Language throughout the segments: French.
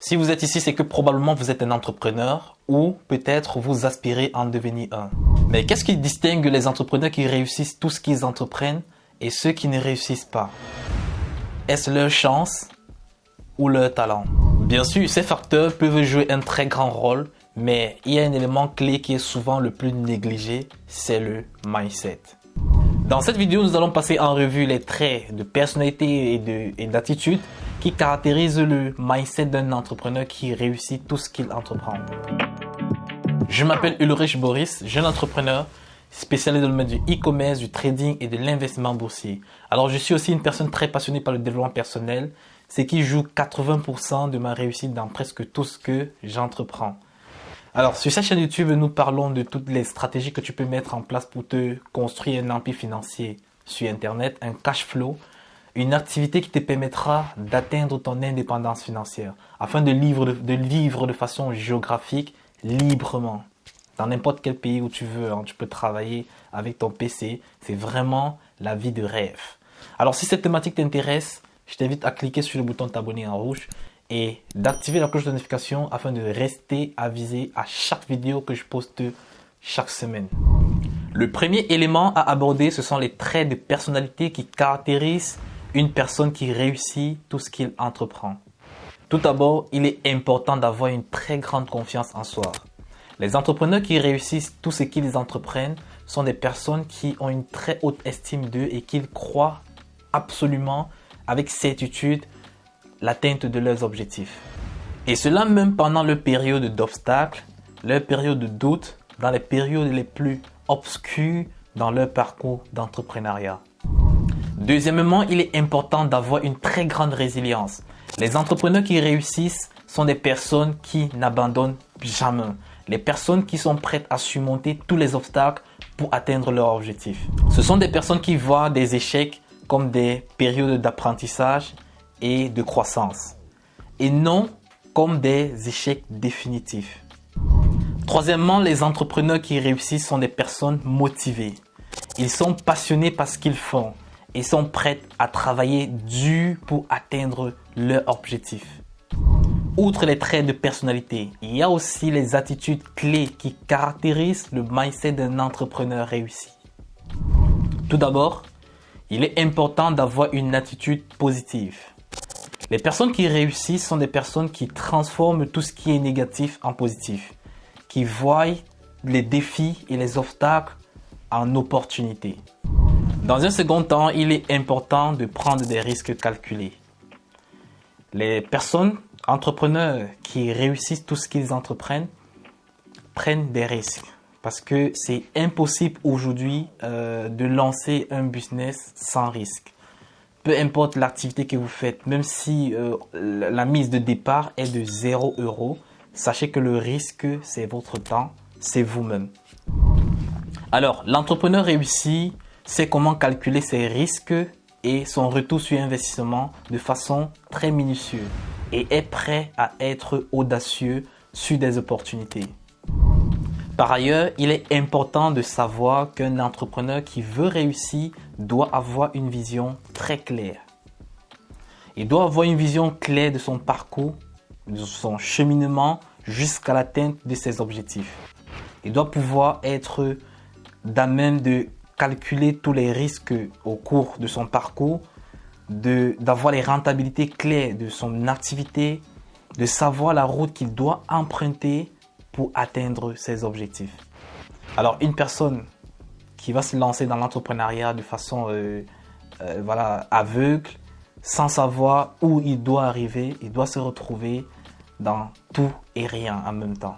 Si vous êtes ici, c'est que probablement vous êtes un entrepreneur ou peut-être vous aspirez à en devenir un. Mais qu'est-ce qui distingue les entrepreneurs qui réussissent tout ce qu'ils entreprennent et ceux qui ne réussissent pas? Est-ce leur chance ou leur talent? Bien sûr, ces facteurs peuvent jouer un très grand rôle, mais il y a un élément clé qui est souvent le plus négligé, c'est le mindset. Dans cette vidéo, nous allons passer en revue les traits de personnalité et d'attitude qui caractérisent le mindset d'un entrepreneur qui réussit tout ce qu'il entreprend. Je m'appelle Ulrich Boris, jeune entrepreneur spécialisé dans le domaine du e-commerce, du trading et de l'investissement boursier. Alors, je suis aussi une personne très passionnée par le développement personnel, ce qui joue 80% de ma réussite dans presque tout ce que j'entreprends. Alors, sur cette chaîne YouTube, nous parlons de toutes les stratégies que tu peux mettre en place pour te construire un empire financier sur Internet, un cash flow, une activité qui te permettra d'atteindre ton indépendance financière afin de vivre de façon géographique, librement. Dans n'importe quel pays où tu veux, tu peux travailler avec ton PC. C'est vraiment la vie de rêve. Alors, si cette thématique t'intéresse, je t'invite à cliquer sur le bouton t'abonner en rouge et d'activer la cloche de notification afin de rester avisé à chaque vidéo que je poste chaque semaine. Le premier élément à aborder, ce sont les traits de personnalité qui caractérisent une personne qui réussit tout ce qu'il entreprend. Tout d'abord, il est important d'avoir une très grande confiance en soi. Les entrepreneurs qui réussissent tout ce qu'ils entreprennent sont des personnes qui ont une très haute estime d'eux et qui croient absolument avec certitude l'atteinte de leurs objectifs. Et cela même pendant leur période d'obstacles, leur période de doute, dans les périodes les plus obscures dans leur parcours d'entrepreneuriat. Deuxièmement, il est important d'avoir une très grande résilience. Les entrepreneurs qui réussissent sont des personnes qui n'abandonnent jamais. Les personnes qui sont prêtes à surmonter tous les obstacles pour atteindre leurs objectifs. Ce sont des personnes qui voient des échecs comme des périodes d'apprentissage et de croissance, et non comme des échecs définitifs. Troisièmement, les entrepreneurs qui réussissent sont des personnes motivées. Ils sont passionnés par ce qu'ils font et sont prêts à travailler dur pour atteindre leur objectif. Outre les traits de personnalité, il y a aussi les attitudes clés qui caractérisent le mindset d'un entrepreneur réussi. Tout d'abord, il est important d'avoir une attitude positive. Les personnes qui réussissent sont des personnes qui transforment tout ce qui est négatif en positif, qui voient les défis et les obstacles en opportunités. Dans un second temps, il est important de prendre des risques calculés. Les personnes entrepreneurs qui réussissent tout ce qu'ils entreprennent prennent des risques parce que c'est impossible aujourd'hui de lancer un business sans risque. Peu importe l'activité que vous faites, même si la mise de départ est de 0 €, sachez que le risque, c'est votre temps, c'est vous-même. Alors, l'entrepreneur réussi sait comment calculer ses risques et son retour sur investissement de façon très minutieuse et est prêt à être audacieux sur des opportunités. Par ailleurs, il est important de savoir qu'un entrepreneur qui veut réussir doit avoir une vision très claire. Il doit avoir une vision claire de son parcours, de son cheminement jusqu'à l'atteinte de ses objectifs. Il doit pouvoir être d'à même de calculer tous les risques au cours de son parcours, d'avoir les rentabilités claires de son activité, de savoir la route qu'il doit emprunter pour atteindre ses objectifs. Alors, une personne qui va se lancer dans l'entrepreneuriat de façon aveugle, sans savoir où il doit arriver, il doit se retrouver dans tout et rien en même temps.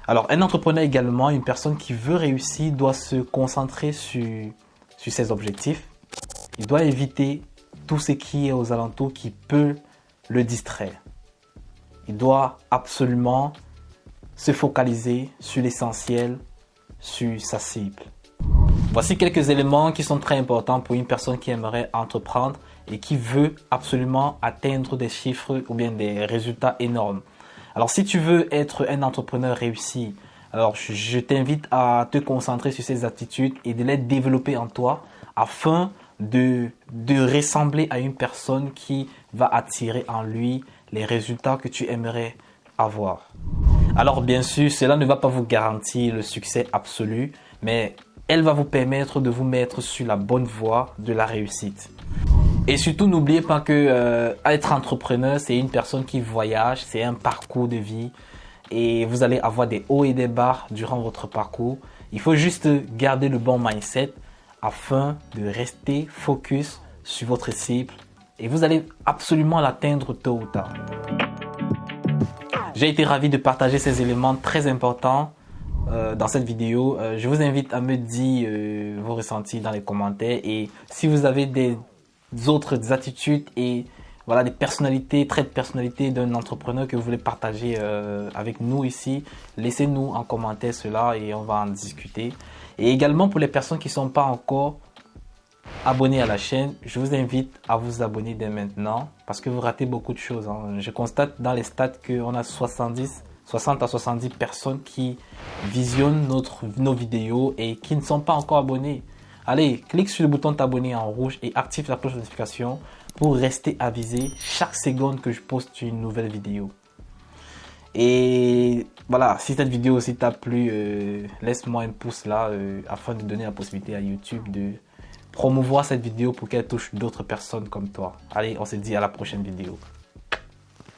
Alors, un entrepreneur également, une personne qui veut réussir, doit se concentrer sur ses objectifs. Il doit éviter tout ce qui est aux alentours qui peut le distraire. Il doit absolument se focaliser sur l'essentiel, sur sa cible. Voici quelques éléments qui sont très importants pour une personne qui aimerait entreprendre et qui veut absolument atteindre des chiffres ou bien des résultats énormes. Alors, si tu veux être un entrepreneur réussi, alors je t'invite à te concentrer sur ces attitudes et de les développer en toi afin de ressembler à une personne qui va attirer en lui les résultats que tu aimerais avoir. Alors bien sûr, cela ne va pas vous garantir le succès absolu, mais elle va vous permettre de vous mettre sur la bonne voie de la réussite. Et surtout, n'oubliez pas que être entrepreneur, c'est une personne qui voyage, c'est un parcours de vie et vous allez avoir des hauts et des bas durant votre parcours. Il faut juste garder le bon mindset afin de rester focus sur votre cible et vous allez absolument l'atteindre tôt ou tard. J'ai été ravi de partager ces éléments très importants dans cette vidéo. Je vous invite à me dire vos ressentis dans les commentaires et si vous avez des autres attitudes et voilà des personnalités, traits de personnalité d'un entrepreneur que vous voulez partager avec nous ici, laissez-nous en commentaire cela et on va en discuter. Et également pour les personnes qui ne sont pas encore abonnés à la chaîne, je vous invite à vous abonner dès maintenant parce que vous ratez beaucoup de choses. Je constate dans les stats qu'on a 60 à 70 personnes qui visionnent nos vidéos et qui ne sont pas encore abonnés. Allez, clique sur le bouton t'abonner en rouge et active la cloche de notification pour rester avisé chaque seconde que je poste une nouvelle vidéo. Et voilà, si cette vidéo aussi t'a plu, laisse-moi un pouce là afin de donner la possibilité à YouTube de promouvoir cette vidéo pour qu'elle touche d'autres personnes comme toi. Allez, on se dit à la prochaine vidéo.